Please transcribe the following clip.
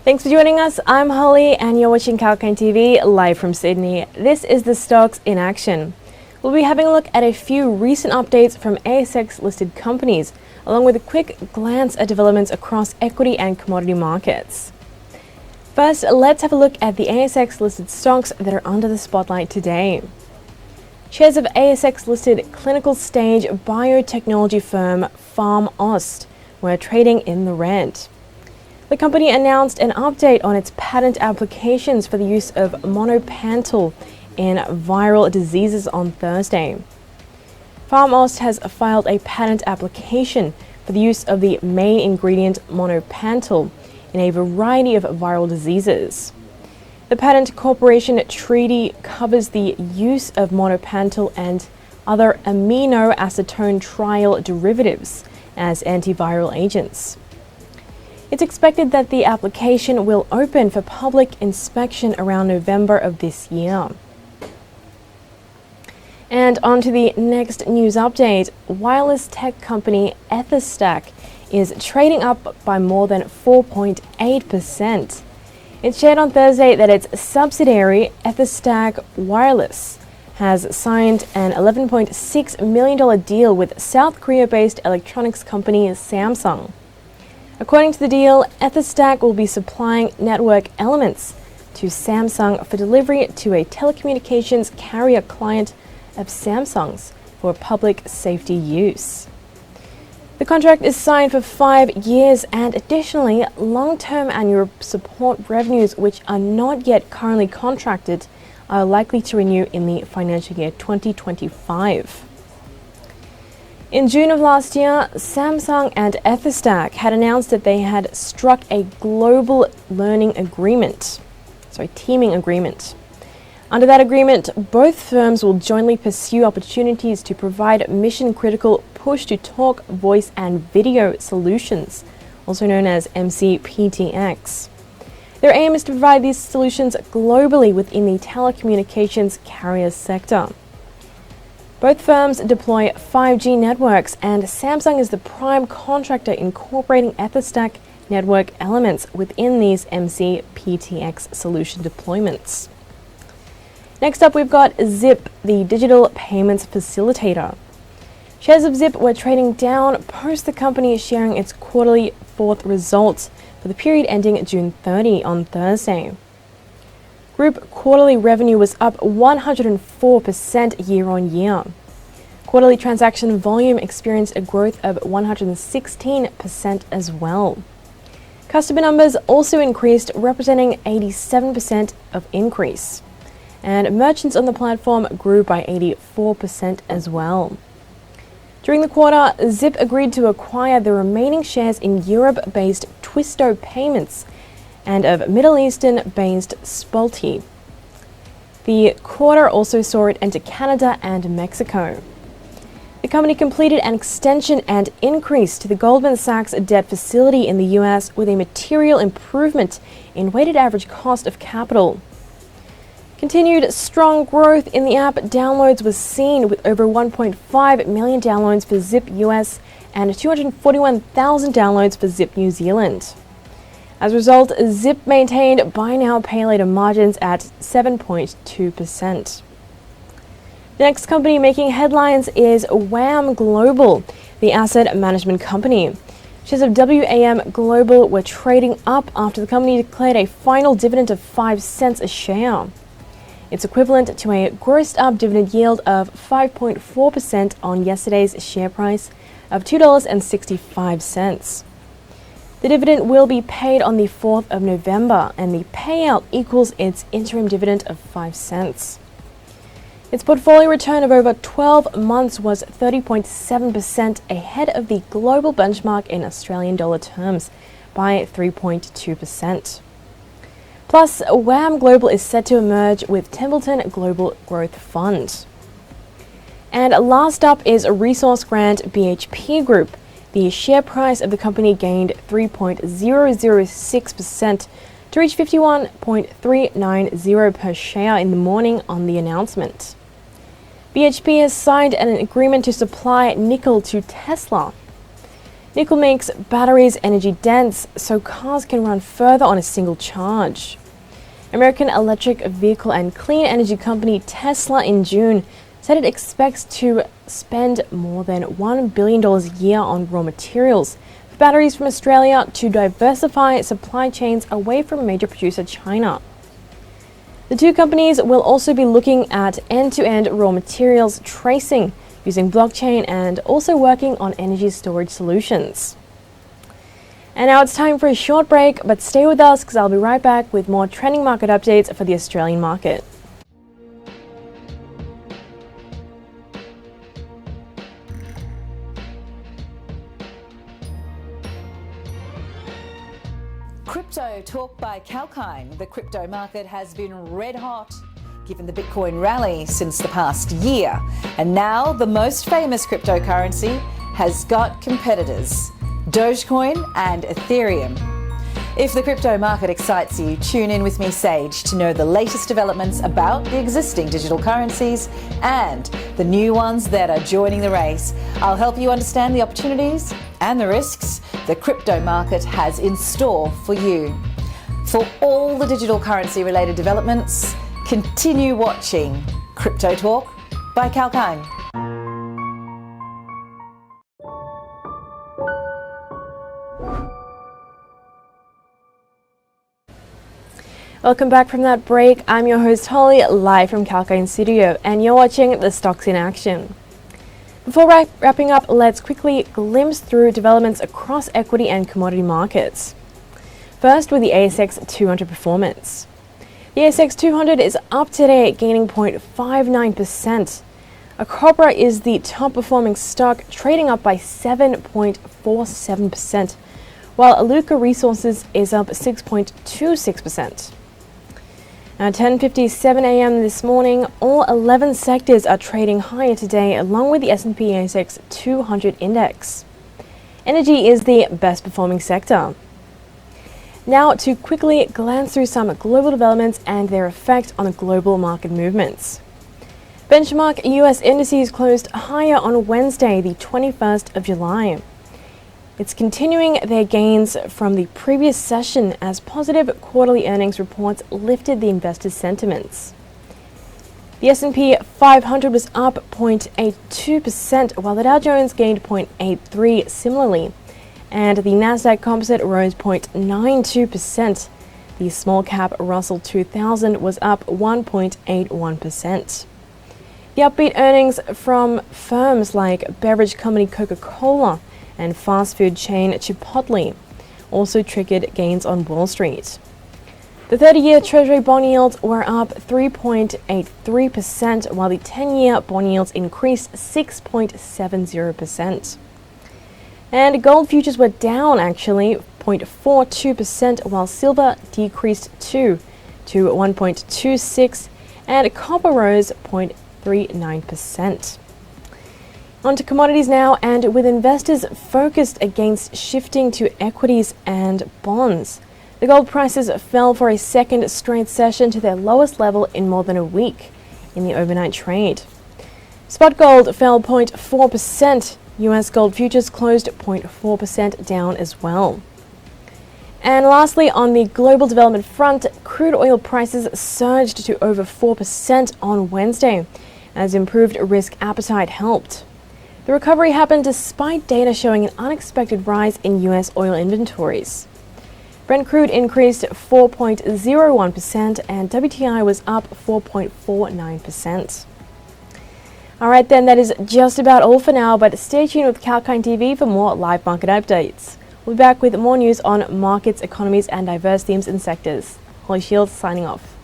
Thanks for joining us. I'm Holly and you're watching 𝐾𝐿 TV live from Sydney. This is the stocks in action. We'll be having a look at a few recent updates from ASX listed companies, along with a quick glance at developments across equity and commodity markets. First, let's have a look at the ASX listed stocks that are under the spotlight today. Shares of ASX listed clinical stage biotechnology firm PharmAust were trading in the red. The company announced an update on its patent applications for the use of monopantal in viral diseases on Thursday. PharmAust has filed a patent application for the use of the main ingredient monopantal in a variety of viral diseases. The Patent Cooperation Treaty covers the use of monopantal and other aminoacetone trial derivatives as antiviral agents. It's expected that the application will open for public inspection around November of this year. And on to the next news update. Wireless tech company Etherstak is trading up by more than 4.8%. It shared on Thursday that its subsidiary, Etherstak Wireless, has signed an $11.6 million deal with South Korea-based electronics company Samsung. According to the deal, Etherstak will be supplying network elements to Samsung for delivery to a telecommunications carrier client of Samsung's for public safety use. The contract is signed for 5 years, and additionally, long-term annual support revenues, which are not yet currently contracted, are likely to renew in the financial year 2025. In June of last year, Samsung and Etherstak had announced that they had struck a global teaming agreement. Under that agreement, both firms will jointly pursue opportunities to provide mission-critical push-to-talk voice and video solutions, also known as MCPTX. Their aim is to provide these solutions globally within the telecommunications carrier sector. Both firms deploy 5G networks, and Samsung is the prime contractor incorporating Etherstak network elements within these MCPTX solution deployments. Next up, we've got Zip, the digital payments facilitator. Shares of Zip were trading down post the company sharing its quarterly fourth results for the period ending June 30 on Thursday. Group quarterly revenue was up 104% year-on-year. Quarterly transaction volume experienced a growth of 116% as well. Customer numbers also increased, representing 87% of increase. And merchants on the platform grew by 84% as well. During the quarter, Zip agreed to acquire the remaining shares in Europe-based Twisto Payments and of Middle Eastern-based Spalti. The quarter also saw it enter Canada and Mexico. The company completed an extension and increase to the Goldman Sachs debt facility in the US with a material improvement in weighted average cost of capital. Continued strong growth in the app downloads was seen, with over 1.5 million downloads for Zip US and 241,000 downloads for Zip New Zealand. As a result, Zip maintained buy now, pay later margins at 7.2%. The next company making headlines is WAM Global, the asset management company. Shares of WAM Global were trading up after the company declared a final dividend of 5 cents a share. It's equivalent to a grossed up dividend yield of 5.4% on yesterday's share price of $2.65. The dividend will be paid on the 4th of November, and the payout equals its interim dividend of 5 cents. Its portfolio return of over 12 months was 30.7%, ahead of the global benchmark in Australian dollar terms by 3.2%. Plus, WAM Global is set to emerge with Templeton Global Growth Fund. And last up is Resource Grant BHP Group. The share price of the company gained 3.006% to reach 51.390 per share in the morning on the announcement. BHP has signed an agreement to supply nickel to Tesla. Nickel makes batteries energy dense so cars can run further on a single charge. American electric vehicle and clean energy company Tesla in June said it expects to spend more than $1 billion a year on raw materials for batteries from Australia to diversify supply chains away from major producer China. The two companies will also be looking at end-to-end raw materials tracing using blockchain and also working on energy storage solutions. And now it's time for a short break, but stay with us because I'll be right back with more trending market updates for the Australian market. Crypto talk by 𝐊𝐴𝐚𝐥𝐤𝐢𝐧𝐞. The crypto market has been red hot given the Bitcoin rally since the past year. And now the most famous cryptocurrency has got competitors, Dogecoin and Ethereum. If the crypto market excites you, tune in with me, Sage, to know the latest developments about the existing digital currencies and the new ones that are joining the race. I'll help you understand the opportunities and the risks the crypto market has in store for you. For all the digital currency related developments, continue watching Crypto Talk by 𝐊𝐴𝐚𝐥𝐤𝐢𝐧𝐞. Welcome back from that break. I'm your host Holly, live from 𝐊𝐴𝐚𝐥𝐤 studio, and you're watching the Stocks in Action. Before wrapping up, let's quickly glimpse through developments across equity and commodity markets. First, with the ASX 200 performance. The ASX 200 is up today, gaining 0.59%. Copper is the top performing stock, trading up by 7.47%, while Iluka Resources is up 6.26%. At 10:57 a.m. this morning, all 11 sectors are trading higher today, along with the S&P ASX 200 index. Energy is the best performing sector. Now to quickly glance through some global developments and their effect on the global market movements. Benchmark US indices closed higher on Wednesday, the 21st of July. It's continuing their gains from the previous session as positive quarterly earnings reports lifted the investors' sentiments. The S&P 500 was up 0.82%, while the Dow Jones gained 0.83% similarly, and the Nasdaq Composite rose 0.92%. The small cap Russell 2000 was up 1.81%. The upbeat earnings from firms like beverage company Coca-Cola and fast food chain Chipotle also triggered gains on Wall Street. The 30-year Treasury bond yields were up 3.83%, while the 10-year bond yields increased 6.70%. And gold futures were down actually 0.42%, while silver decreased 2 to 1.26, and copper rose 0.39%. On to commodities now, and with investors focused against shifting to equities and bonds, the gold prices fell for a second straight session to their lowest level in more than a week in the overnight trade. Spot gold fell 0.4%. US gold futures closed 0.4% down as well. And lastly, on the global development front, crude oil prices surged to over 4% on Wednesday, as improved risk appetite helped. The recovery happened despite data showing an unexpected rise in US oil inventories. Brent crude increased 4.01% and WTI was up 4.49%. Alright then, that is just about all for now, but stay tuned with 𝐊𝐴𝐚𝐥𝐤 TV for more live market updates. We'll be back with more news on markets, economies and diverse themes and sectors. Holly Shields signing off.